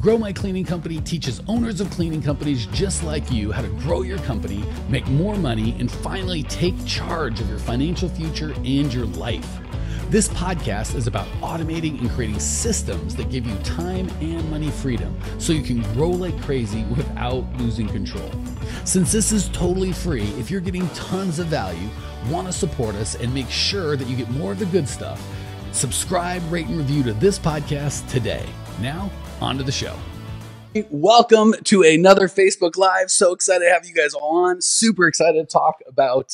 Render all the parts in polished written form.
Grow My Cleaning Company teaches owners of cleaning companies just like you how to grow your company, make more money, and finally take charge of your financial future and your life. This podcast is about automating and creating systems that give you time and money freedom so you can grow like crazy without losing control. Since this is totally free, if you're getting tons of value, want to support us, and make sure that you get more of the good stuff, subscribe, rate, and review to this podcast today. Now, on to the show. Welcome to another Facebook Live. So excited to have you guys on. Super excited to talk about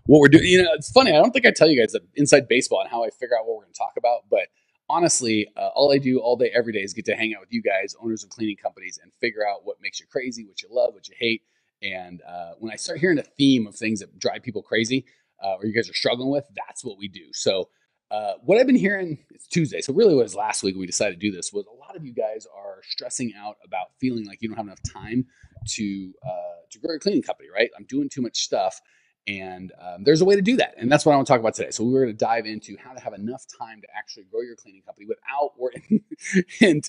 what we're doing. You know, it's funny. I don't think I tell you guys the inside baseball and how I figure out what we're going to talk about. But honestly, all I do all day, every day is get to hang out with you guys, owners of cleaning companies, and figure out what makes you crazy, what you love, what you hate. And when I start hearing a theme of things that drive people crazy or you guys are struggling with, that's what we do. So what I've been hearing, it's Tuesday, so really what was last week we decided to do this, was a lot of you guys are stressing out about feeling like you don't have enough time to grow your cleaning company, right? I'm doing too much stuff, and there's a way to do that, and that's what I want to talk about today. So we're going to dive into how to have enough time to actually grow your cleaning company without working. And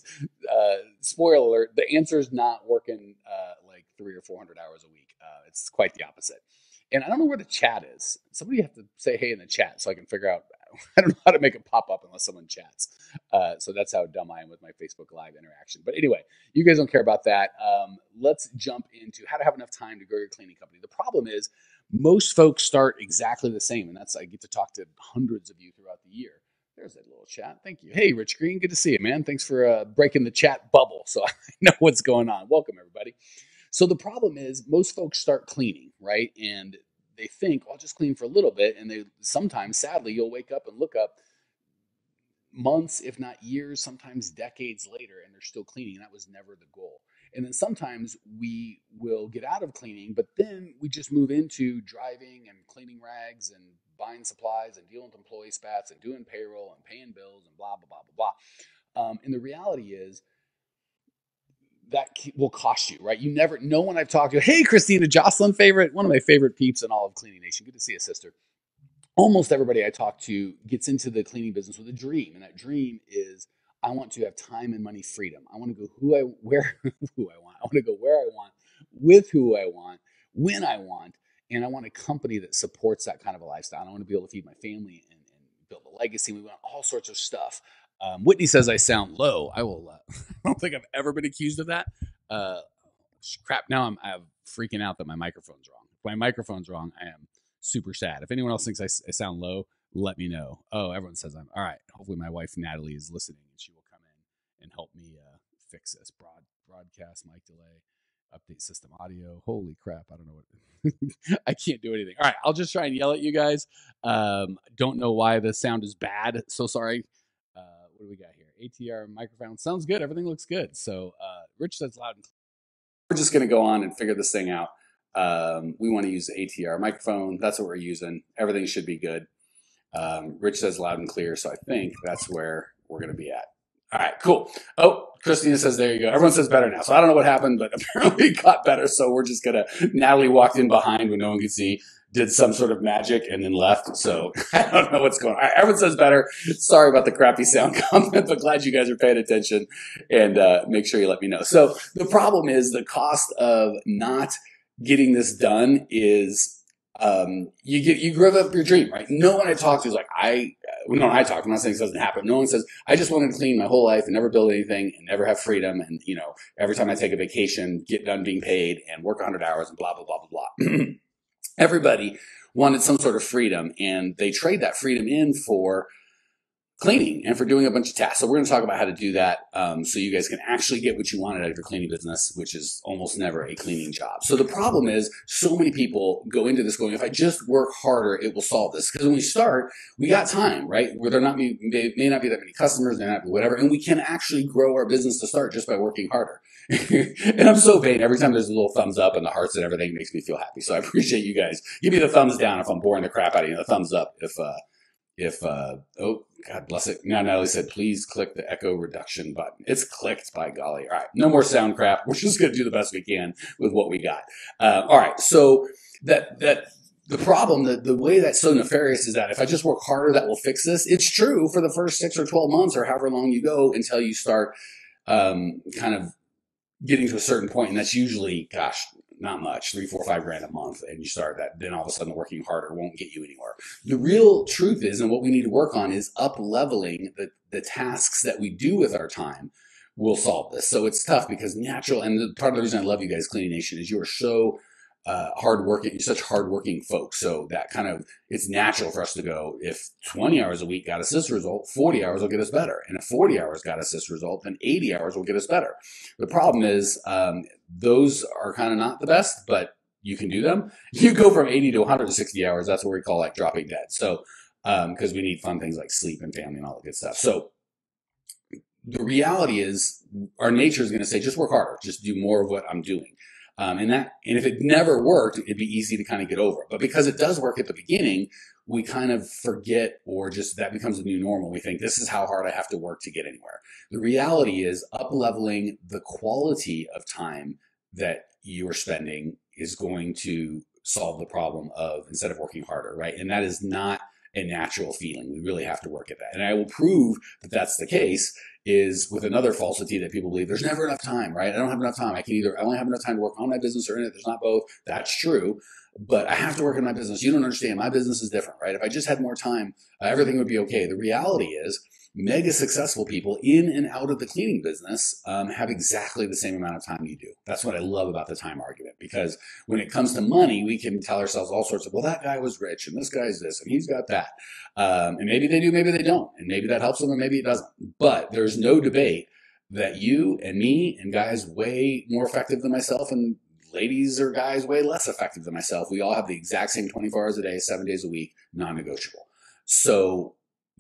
spoiler alert, the answer is not working like 300 or 400 hours a week. It's quite the opposite. And I don't know where the chat is. Somebody have to say hey in the chat so I can figure out. I don't know how to make it pop up unless someone chats. So that's how dumb I am with my Facebook Live interaction. But anyway, you guys don't care about that. Let's jump into how to have enough time to grow your cleaning company. The problem is most folks start exactly the same. And that's, I get to talk to hundreds of you throughout the year. There's that little chat. Thank you. Hey, Rich Green. Good to see you, man. Thanks for breaking the chat bubble so I know what's going on. Welcome, everybody. So the problem is most folks start cleaning, right? And they think, well, I'll just clean for a little bit. And they sometimes, sadly, you'll wake up and look up months, if not years, sometimes decades later, and they're still cleaning. That was never the goal. And then sometimes we will get out of cleaning, but then we just move into driving and cleaning rags and buying supplies and dealing with employee spats and doing payroll and paying bills and blah, blah, blah, blah, blah. And the reality is, that will cost you, right? You never, no one I've talked to, hey, Christina, Jocelyn, one of my favorite peeps in all of Cleaning Nation. Good to see you, sister. Almost everybody I talk to gets into the cleaning business with a dream. And that dream is, I want to have time and money freedom. I want to go who I want. I want to go where I want, with who I want, when I want. And I want a company that supports that kind of a lifestyle. I want to be able to feed my family and build a legacy. We want all sorts of stuff. Whitney says I sound low. I will. I don't think I've ever been accused of that. Crap. Now I'm freaking out that my microphone's wrong. If my microphone's wrong, I am super sad. If anyone else thinks I sound low, let me know. Oh, everyone says I'm all right. Hopefully my wife Natalie is listening and she will come in and help me fix this. Broadcast, mic delay, update system audio. Holy crap. I don't know what. I can't do anything. All right. I'll just try and yell at you guys. Don't know why the sound is bad. So sorry. What do we got here? ATR microphone sounds good. Everything looks good. So Rich says loud and clear. We're just going to go on and figure this thing out. We want to use the ATR microphone. That's what we're using. Everything should be good. Rich says loud and clear. So I think that's where we're going to be at. All right, cool. Oh, Christina says, there you go. Everyone says better now. So I don't know what happened, but apparently it got better. So we're just going to, Natalie walked in behind when no one could see, did some sort of magic and then left. So I don't know what's going on. Everyone says better. Sorry about the crappy sound comment, but glad you guys are paying attention, and make sure you let me know. So the problem is the cost of not getting this done is you give up your dream, right? No one I talk to is like, I'm not saying this doesn't happen. No one says, I just wanted to clean my whole life and never build anything and never have freedom. And, you know, every time I take a vacation, get done being paid and work 100 hours and blah, blah, blah, blah, blah. Everybody wanted some sort of freedom, and they trade that freedom in for cleaning and for doing a bunch of tasks. So we're going to talk about how to do that so you guys can actually get what you wanted out of your cleaning business, which is almost never a cleaning job. So the problem is so many people go into this going, if I just work harder, it will solve this. Because when we start, we got time, right? Where there may not be that many customers, may not be whatever, and we can actually grow our business to start just by working harder. And I'm so vain. Every time there's a little thumbs up and the hearts and everything makes me feel happy. So I appreciate you guys. Give me the thumbs down if I'm boring the crap out of you, and the thumbs up if oh, God bless it. Now Natalie said, please click the echo reduction button. It's clicked, by golly. All right. No more sound crap. We're just going to do the best we can with what we got. All right. So the problem, the way that's so nefarious is that if I just work harder, that will fix this. It's true for the first 6 or 12 months or however long you go until you start kind of getting to a certain point, and that's usually, gosh, not much, 3, 4, 5 grand a month, and you start that, then all of a sudden working harder won't get you anywhere. The real truth is, and what we need to work on is up leveling the tasks that we do with our time will solve this. So it's tough because natural, and part of the reason I love you guys, Cleaning Nation, is you are so hardworking. You're such hardworking folks. So that kind of, it's natural for us to go, if 20 hours a week got us this result, 40 hours will get us better. And if 40 hours got us this result, then 80 hours will get us better. The problem is, those are kind of not the best, but you can do them. You go from 80 to 160 hours. That's what we call like dropping dead. So, because we need fun things like sleep and family and all that good stuff. So the reality is our nature is going to say, just work harder, just do more of what I'm doing. And if it never worked, it'd be easy to kind of get over it. But because it does work at the beginning, we kind of forget, or just that becomes a new normal. We think this is how hard I have to work to get anywhere. The reality is up leveling the quality of time that you are spending is going to solve the problem of, instead of working harder, right? And that is not a natural feeling. We really have to work at that. And I will prove that that's the case is with another falsity that people believe there's never enough time, right? I don't have enough time. I only have enough time to work on my business or in it. There's not both. That's true. But I have to work in my business. You don't understand. My business is different, right? If I just had more time, everything would be okay. The reality is mega successful people in and out of the cleaning business have exactly the same amount of time you do. That's what I love about the time argument, because when it comes to money, we can tell ourselves all sorts of, well, that guy was rich and this guy's this and he's got that. And maybe they do, maybe they don't. And maybe that helps them and maybe it doesn't. But there's no debate that you and me and guys way more effective than myself and ladies or guys way less effective than myself, we all have the exact same 24 hours a day, 7 days a week, non-negotiable. So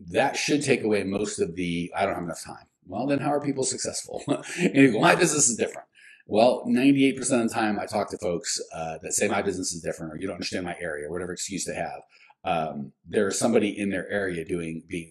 that should take away most of the, I don't have enough time. Well, then how are people successful? And you go, my business is different. Well, 98% of the time I talk to folks that say my business is different, or you don't understand my area, or whatever excuse they have. There's somebody in their area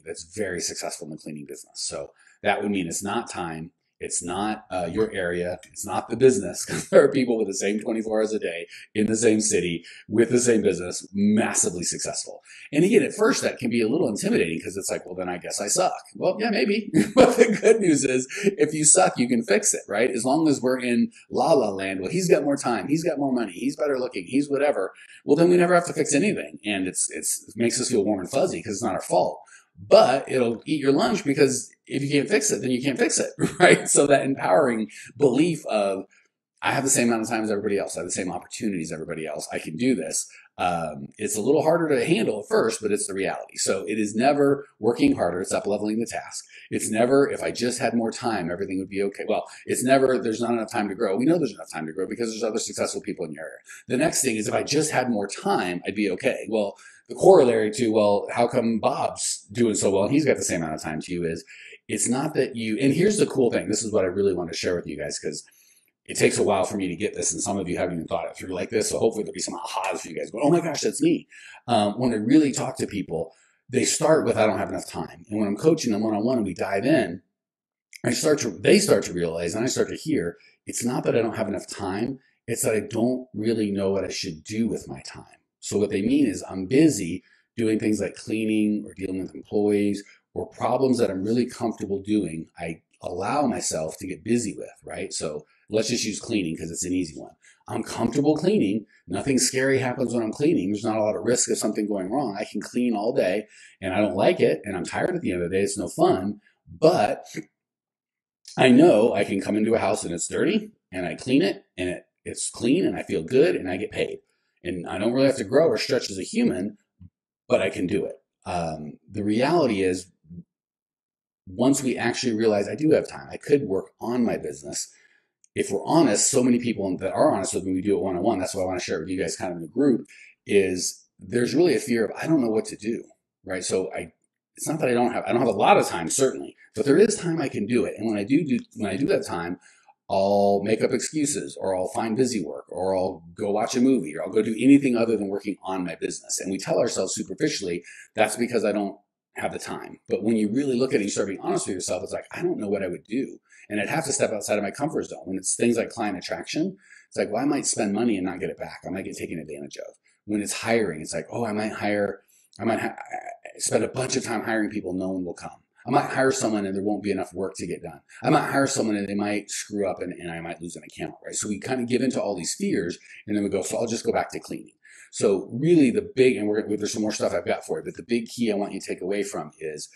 that's very successful in the cleaning business. So that would mean it's not time. It's not your area. It's not the business, because there are people with the same 24 hours a day in the same city with the same business, massively successful. And again, at first that can be a little intimidating because it's like, well, then I guess I suck. Well, yeah, maybe. But the good news is if you suck, you can fix it, right? As long as we're in la la land, well, he's got more time. He's got more money. He's better looking. He's whatever. Well, then we never have to fix anything. And it makes us feel warm and fuzzy because it's not our fault. But it'll eat your lunch, because if you can't fix it, then you can't fix it, right? So that empowering belief of, I have the same amount of time as everybody else. I have the same opportunities as everybody else. I can do this. It's a little harder to handle at first, but it's the reality. So it is never working harder. It's up leveling the task. It's never, if I just had more time, everything would be okay. Well, it's never, there's not enough time to grow. We know there's enough time to grow because there's other successful people in your area. The next thing is, if I just had more time, I'd be okay. Well, the corollary to, well, how come Bob's doing so well and he's got the same amount of time to you, is it's not that you, and here's the cool thing. This is what I really want to share with you guys, because it takes a while for me to get this, and some of you haven't even thought it through like this. So hopefully there'll be some ahas for you guys going, oh my gosh, that's me. When I really talk to people, they start with, I don't have enough time. And when I'm coaching them one-on-one and we dive in, they start to realize, and I start to hear, it's not that I don't have enough time. It's that I don't really know what I should do with my time. So what they mean is, I'm busy doing things like cleaning or dealing with employees or problems that I'm really comfortable doing. I allow myself to get busy with, right? So let's just use cleaning because it's an easy one. I'm comfortable cleaning. Nothing scary happens when I'm cleaning. There's not a lot of risk of something going wrong. I can clean all day and I don't like it and I'm tired at the end of the day. It's no fun, but I know I can come into a house and it's dirty and I clean it and it's clean and I feel good and I get paid. And I don't really have to grow or stretch as a human, but I can do it. The reality is, once we actually realize I do have time, I could work on my business. If we're honest, so many people that are honest with me, we do it one-on-one. That's why I want to share it with you guys kind of in a group, is there's really a fear of, I don't know what to do, right? So it's not that I don't have a lot of time, certainly, but there is time I can do it. And when I do that time, I'll make up excuses, or I'll find busy work, or I'll go watch a movie, or I'll go do anything other than working on my business. And we tell ourselves superficially, that's because I don't have the time. But when you really look at it, you start being honest with yourself, it's like, I don't know what I would do. And I'd have to step outside of my comfort zone. When it's things like client attraction, it's like, well, I might spend money and not get it back. I might get taken advantage of. When it's hiring, it's like, oh, I might spend a bunch of time hiring people, no one will come. I might hire someone and there won't be enough work to get done. I might hire someone and they might screw up and I might lose an account, right? So we kind of give into all these fears and then we go, so I'll just go back to cleaning. So really the big, and there's some more stuff I've got for you, but the big key I want you to take away from is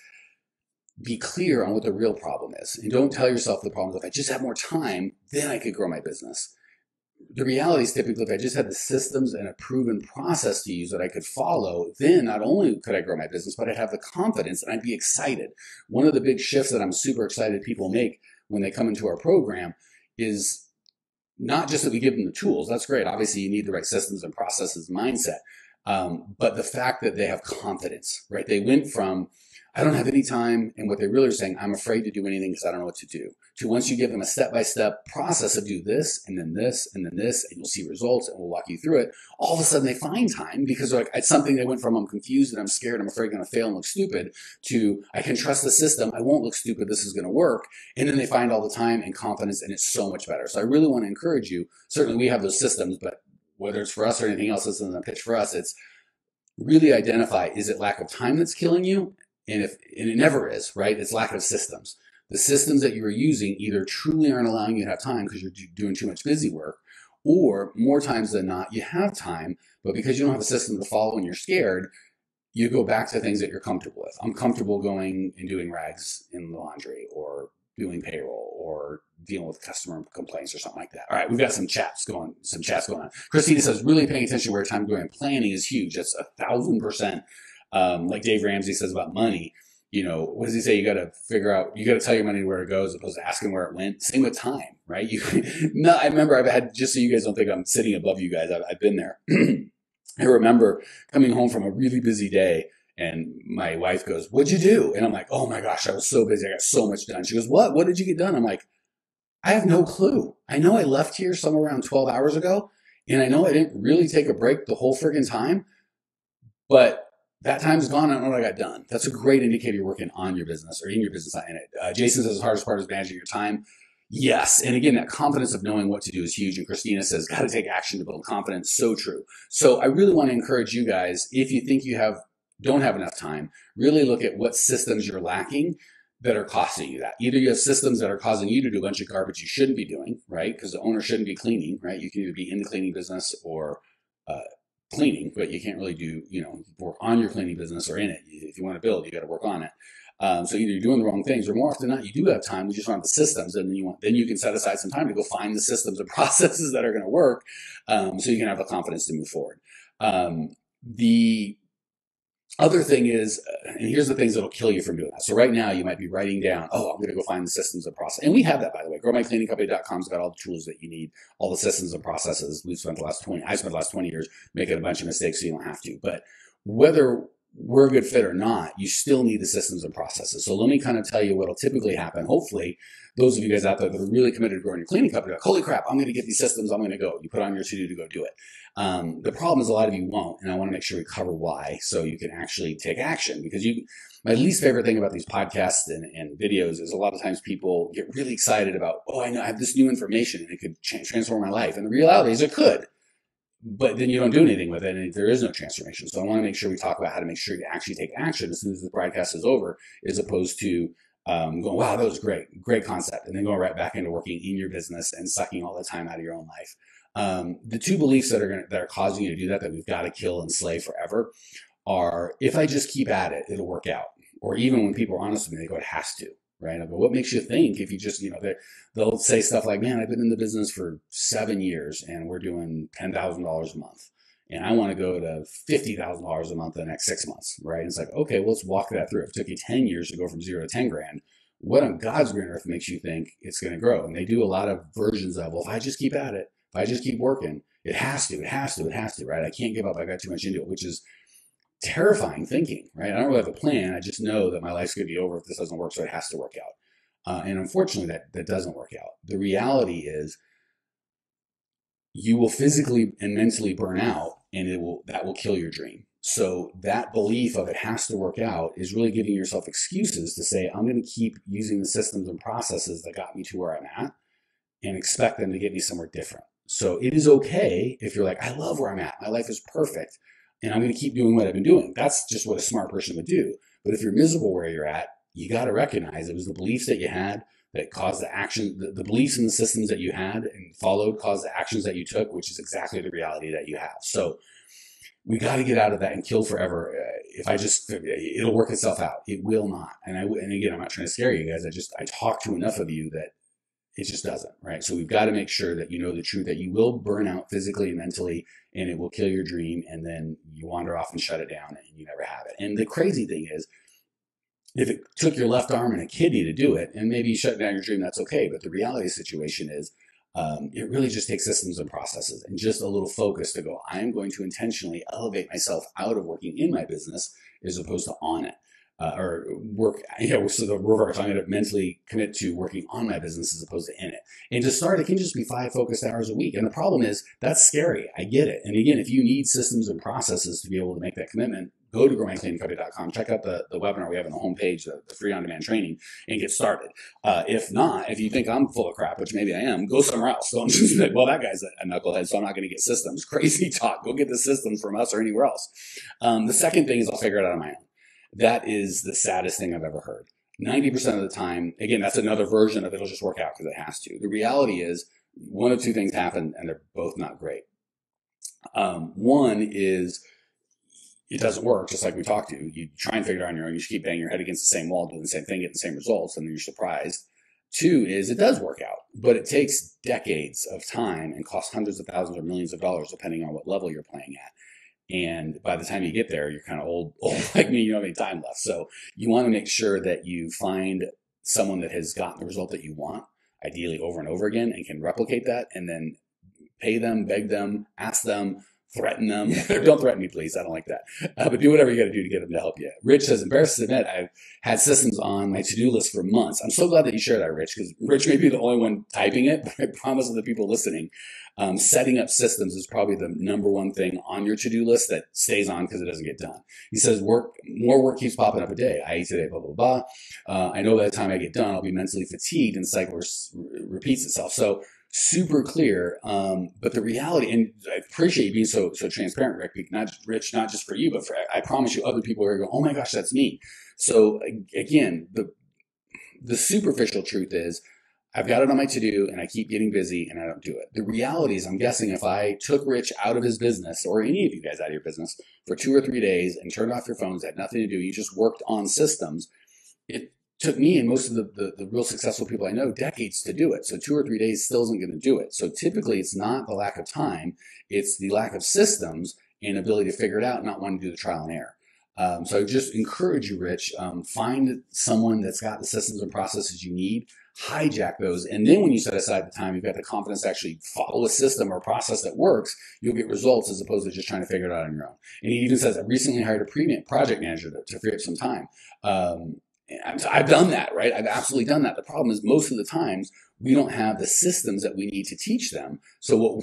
be clear on what the real problem is. And don't tell yourself the problem is if I just have more time, then I could grow my business. The reality is typically if I just had the systems and a proven process to use that I could follow, then not only could I grow my business, but I'd have the confidence and I'd be excited. One of the big shifts that I'm super excited people make when they come into our program is not just that we give them the tools. That's great. Obviously, you need the right systems and processes and mindset. But the fact that they have confidence, right? They went from, I don't have any time, and what they really are saying, I'm afraid to do anything because I don't know what to do, to once you give them a step-by-step process of do this, and then this, and then this, and you'll see results, and we'll walk you through it, all of a sudden they find time because they're like, it's something they went from, I'm confused and I'm scared, I'm afraid I'm going to fail and look stupid, to I can trust the system, I won't look stupid, this is going to work, and then they find all the time and confidence, and it's so much better. So I really want to encourage you, certainly we have those systems, but whether it's for us or anything else, this isn't a pitch for us, it's really identify, is it lack of time that's killing you? And it never is, right? It's lack of systems. The systems that you are using either truly aren't allowing you to have time because you're doing too much busy work, or more times than not, you have time, but because you don't have a system to follow and you're scared, you go back to things that you're comfortable with. I'm comfortable going and doing rags in the laundry or doing payroll or dealing with customer complaints or something like that. All right, we've got some chats going on. Christina says, really paying attention to where time going. Planning is huge. That's 1,000%. Like Dave Ramsey says about money, what does he say? You got to figure out, you got to tell your money where it goes as opposed to asking where it went. Same with time, right? I remember I've had, just so you guys don't think I'm sitting above you guys, I've been there. I remember coming home from a really busy day and my wife goes, what'd you do? And I'm like, oh my gosh, I was so busy. I got so much done. She goes, what did you get done? I'm like, I have no clue. I know I left here somewhere around 12 hours ago and I know I didn't really take a break the whole friggin' time, but that time's gone. I don't know what I got done. That's a great indicator you're working on your business or in your business, not in it. Jason says the hardest part is managing your time. Yes. And again, that confidence of knowing what to do is huge. And Christina says, got to take action to build confidence. So true. So I really want to encourage you guys, if you think you don't have enough time, really look at what systems you're lacking that are costing you that. Either you have systems that are causing you to do a bunch of garbage you shouldn't be doing, right? Because the owner shouldn't be cleaning, right? You can either be in the cleaning business or, cleaning, but you can't really do, work on your cleaning business or in it. If you want to build, you got to work on it. So either you're doing the wrong things or more often than not, you do have time. We just don't have the systems. And then you can set aside some time to go find the systems and processes that are going to work. So you can have the confidence to move forward. The other thing is, and here's the things that'll kill you from doing that. So right now you might be writing down, I'm going to go find the systems and process. And we have that, by the way. GrowMyCleaningCompany.com's got all the tools that you need, all the systems and processes. I spent the last 20 years making a bunch of mistakes so you don't have to. But whether we're a good fit or not, you still need the systems and processes. So let me kind of tell you what'll typically happen. Hopefully, those of you guys out there that are really committed to growing your cleaning company, like, holy crap, I'm going to get these systems, I'm going to go. You put on your to-do to go do it. The problem is a lot of you won't, and I want to make sure we cover why so you can actually take action. Because my least favorite thing about these podcasts and videos is a lot of times people get really excited about, I know I have this new information and it could transform my life. And the reality is it could. But then you don't do anything with it, and there is no transformation. So I want to make sure we talk about how to make sure you actually take action as soon as the broadcast is over, as opposed to going, wow, that was great concept, and then going right back into working in your business and sucking all the time out of your own life. The two beliefs that are causing you to do that we've got to kill and slay forever are, if I just keep at it, it'll work out. Or even when people are honest with me, they go, it has to. Right? I go, what makes you think if you just, they'll say stuff like, man, I've been in the business for 7 years and we're doing $10,000 a month. And I want to go to $50,000 a month in the next 6 months. Right? And it's like, okay, well, let's walk that through. If it took you 10 years to go from 0 to 10 grand, what on God's green earth makes you think it's going to grow? And they do a lot of versions of, well, if I just keep at it, if I just keep working, it has to, right? I can't give up. I got too much into it, which is terrifying thinking, right? I don't really have a plan. I just know that my life's going to be over if this doesn't work, so it has to work out. And unfortunately, that doesn't work out. The reality is you will physically and mentally burn out, and that will kill your dream. So that belief of it has to work out is really giving yourself excuses to say, I'm going to keep using the systems and processes that got me to where I'm at and expect them to get me somewhere different. So it is okay if you're like, I love where I'm at. My life is perfect. And I'm going to keep doing what I've been doing. That's just what a smart person would do. But if you're miserable where you're at, you got to recognize it was the beliefs that you had that caused the action, the beliefs and the systems that you had and followed caused the actions that you took, which is exactly the reality that you have. So we got to get out of that and kill forever. If I just, it'll work itself out. It will not. And again, I'm not trying to scare you guys. I talk to enough of you that it just doesn't, right? So we've got to make sure that you know the truth, that you will burn out physically and mentally, and it will kill your dream, and then you wander off and shut it down, and you never have it. And the crazy thing is, if it took your left arm and a kidney to do it, and maybe you shut down your dream, that's okay. But the reality of the situation is, it really just takes systems and processes and just a little focus to go, I'm going to intentionally elevate myself out of working in my business as opposed to on it. Or work, so the reverse. I'm going to mentally commit to working on my business as opposed to in it. And to start, it can just be 5 focused hours a week. And the problem is that's scary. I get it. And again, if you need systems and processes to be able to make that commitment, go to growmycleaningcompany.com, check out the webinar we have on the homepage, the free on-demand training, and get started. If not, if you think I'm full of crap, which maybe I am, go somewhere else. Don't just be like, well, that guy's a knucklehead, so I'm not going to get systems. Crazy talk. Go get the systems from us or anywhere else. The second thing is I'll figure it out on my own. That is the saddest thing I've ever heard. 90% of the time, again, that's another version of it'll just work out because it has to. The reality is one of two things happen, and they're both not great. One is it doesn't work, just like we talked to. You try and figure it out on your own. You just keep banging your head against the same wall, doing the same thing, getting the same results, and then you're surprised. Two is it does work out, but it takes decades of time and costs hundreds of thousands or millions of dollars, depending on what level you're playing at. And by the time you get there, you're kind of old like me, you don't have any time left. So you want to make sure that you find someone that has gotten the result that you want, ideally over and over again, and can replicate that, and then pay them, beg them, ask them, threaten them. Don't threaten me, please. I don't like that. But do whatever you got to do to get them to help you. Rich says, embarrassed to admit, I've had systems on my to-do list for months. I'm so glad that you shared that, Rich, because Rich may be the only one typing it, but I promise to the people listening, setting up systems is probably the number one thing on your to-do list that stays on because it doesn't get done. He says, more work keeps popping up a day. I ate today, blah, blah, blah. I know by the time I get done, I'll be mentally fatigued and the cycle repeats itself. So super clear. But the reality, and I appreciate you being so transparent, Rick, not just for you, but for, I promise you other people are going, oh my gosh, that's me. So again, the superficial truth is I've got it on my to-do and I keep getting busy and I don't do it. The reality is I'm guessing if I took Rich out of his business, or any of you guys out of your business, for 2 or 3 days and turned off your phones, had nothing to do, you just worked on systems, it took me and most of the real successful people I know decades to do it. So 2 or 3 days still isn't going to do it. So typically it's not the lack of time, it's the lack of systems and ability to figure it out, not wanting to do the trial and error. So I just encourage you, Rich, find someone that's got the systems and processes you need, hijack those, and then when you set aside the time, you've got the confidence to actually follow a system or process that works, you'll get results as opposed to just trying to figure it out on your own. And he even says, I recently hired a project manager to free up some time. I've done that, right? I've absolutely done that. The problem is most of the times we don't have the systems that we need to teach them. So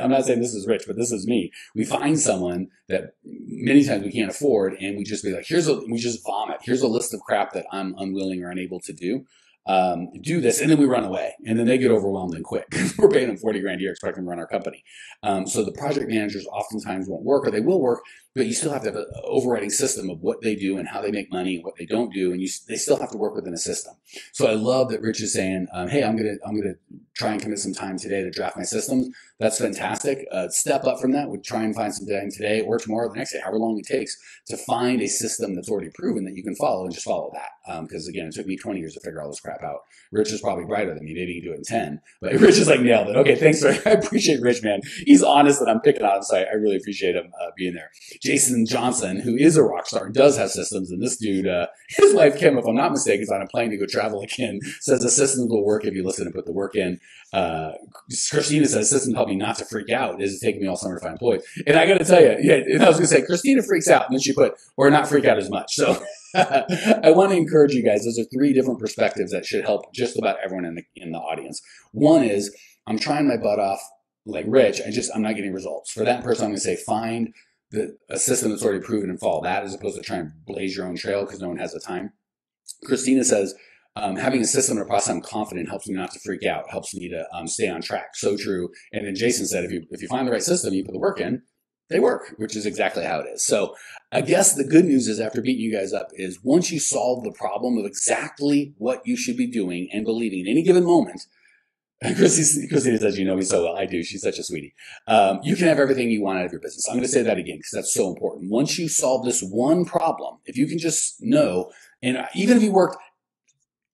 I'm not saying this is Rich, but this is me. We find someone that many times we can't afford, and we just be like, we just vomit. Here's a list of crap that I'm unwilling or unable to do. Do this, and then we run away, and then they get overwhelmed and quit. We're paying them $40,000 a year, expecting them to run our company. So the project managers oftentimes won't work, or they will work, but you still have to have an overriding system of what they do and how they make money and what they don't do, and they still have to work within a system. So I love that Rich is saying, hey, I'm gonna try and commit some time today to draft my systems. That's fantastic. Step up from that. Would try and find some time today or tomorrow, or the next day, however long it takes, to find a system that's already proven that you can follow, and just follow that. Because again, it took me 20 years to figure all this crap out. Rich is probably brighter than me. Maybe he can do it in 10. But Rich is like nailed it. Okay, thanks. I appreciate Rich, man. He's honest that I'm picking on him, so I really appreciate him being there. Jason Johnson, who is a rock star, does have systems, and this dude, his wife Kim, if I'm not mistaken, is on a plane to go travel again, says the systems will work if you listen and put the work in. Christina says systems help me not to freak out. This is taking me all summer to find employees. And I got to tell you, and I was going to say, Christina freaks out, and then she put, or not freak out as much. So I want to encourage you guys. Those are 3 different perspectives that should help just about everyone in the audience. One is, I'm trying my butt off like Rich. I'm not getting results. For that person, I'm going to say, find a system that's already proven and follow that, as opposed to trying to blaze your own trail because no one has the time. Christina says, having a system and a process I'm confident helps me not to freak out, helps me to stay on track. So true. And then Jason said, if you find the right system, you put the work in, they work, which is exactly how it is. So I guess the good news is, after beating you guys up, is once you solve the problem of exactly what you should be doing and believing at any given moment, Christy says, you know me so well. I do. She's such a sweetie. You can have everything you want out of your business. I'm going to say that again because that's so important. Once you solve this one problem, if you can just know, and even if you worked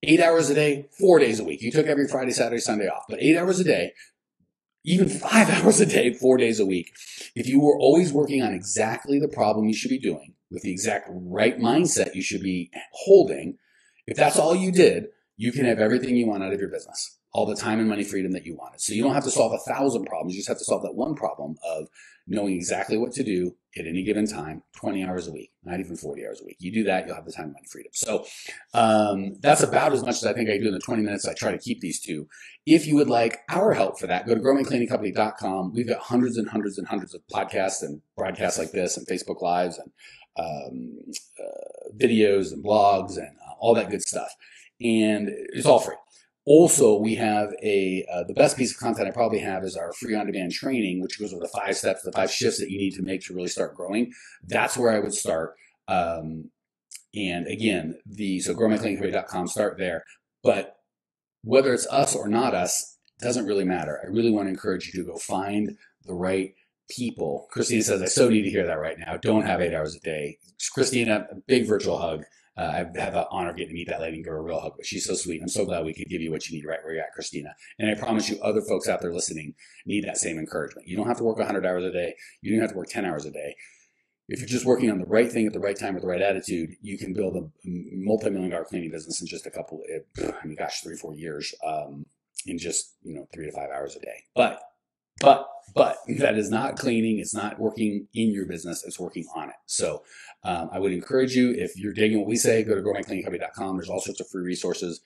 8 hours a day, 4 days a week, you took every Friday, Saturday, Sunday off, but 8 hours a day, even 5 hours a day, 4 days a week, if you were always working on exactly the problem you should be doing with the exact right mindset you should be holding, if that's all you did, you can have everything you want out of your business. All the time and money freedom that you wanted. So you don't have to solve 1,000 problems. You just have to solve that one problem of knowing exactly what to do at any given time, 20 hours a week, not even 40 hours a week. You do that, you'll have the time and money freedom. So that's about as much as I think I do in the 20 minutes I try to keep these to. If you would like our help for that, go to growmycleaningcompany.com. We've got hundreds and hundreds and hundreds of podcasts and broadcasts like this and Facebook Lives and videos and blogs and all that good stuff. And it's all free. Also, we have the best piece of content I probably have is our free on-demand training, which goes over the 5 steps, the 5 shifts that you need to make to really start growing. That's where I would start. And again, so growmycleaningcompany.com, start there. But whether it's us or not us, doesn't really matter. I really want to encourage you to go find the right people. Christina says, I so need to hear that right now. Don't have 8 hours a day. Christina, a big virtual hug. I have the honor of getting to meet that lady and give her a real hug, but she's so sweet. I'm so glad we could give you what you need right where you're at, Christina. And I promise you, other folks out there listening need that same encouragement. You don't have to work 100 hours a day. You don't have to work 10 hours a day. If you're just working on the right thing at the right time with the right attitude, you can build a multi-million-dollar cleaning business in just a couple, 3-4 years, in just 3 to 5 hours a day. But that is not cleaning. It's not working in your business. It's working on it. So I would encourage you, if you're digging what we say, go to growmycleaningcompany.com. There's all sorts of free resources.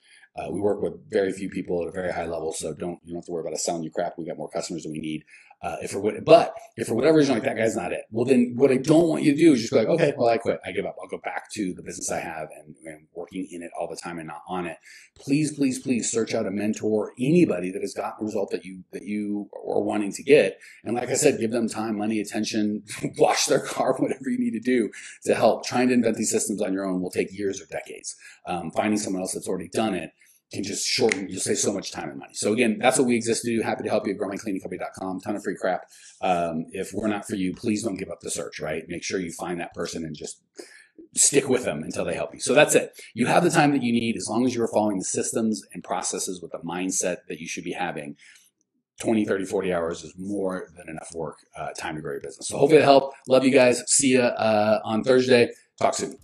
We work with very few people at a very high level, so you don't have to worry about us selling you crap. We got more customers than we need. If for whatever reason, like, that guy's not it, well, then what I don't want you to do is just be like, okay, well, I quit. I give up. I'll go back to the business I have and working in it all the time and not on it. Please, please, please search out a mentor, anybody that has gotten the result that you are wanting to get. And like I said, give them time, money, attention, wash their car, whatever you need to do to help. Trying to invent these systems on your own will take years or decades. Finding someone else that's already done it can just shorten, you'll save so much time and money. So again, that's what we exist to do. Happy to help you at growmycleaningcompany.com. Ton of free crap. If we're not for you, please don't give up the search, right? Make sure you find that person and just stick with them until they help you. So that's it. You have the time that you need as long as you're following the systems and processes with the mindset that you should be having. 20, 30, 40 hours is more than enough work, time to grow your business. So hopefully it helped. Love you guys. See you on Thursday. Talk soon.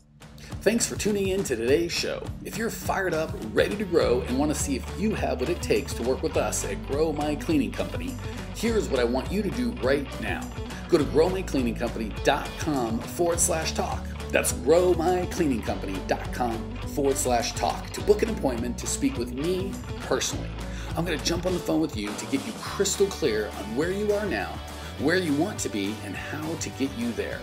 Thanks for tuning in to today's show. If you're fired up, ready to grow, and want to see if you have what it takes to work with us at Grow My Cleaning Company, here's what I want you to do right now. Go to growmycleaningcompany.com/talk. That's growmycleaningcompany.com/talk to book an appointment to speak with me personally. I'm going to jump on the phone with you to get you crystal clear on where you are now, where you want to be, and how to get you there.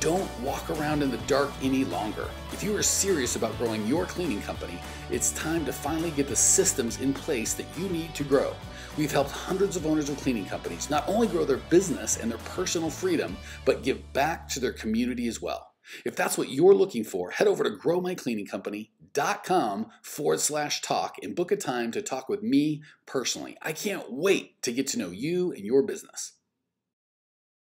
Don't walk around in the dark any longer. If you are serious about growing your cleaning company, it's time to finally get the systems in place that you need to grow. We've helped hundreds of owners of cleaning companies not only grow their business and their personal freedom, but give back to their community as well. If that's what you're looking for, head over to growmycleaningcompany.com/talk and book a time to talk with me personally. I can't wait to get to know you and your business.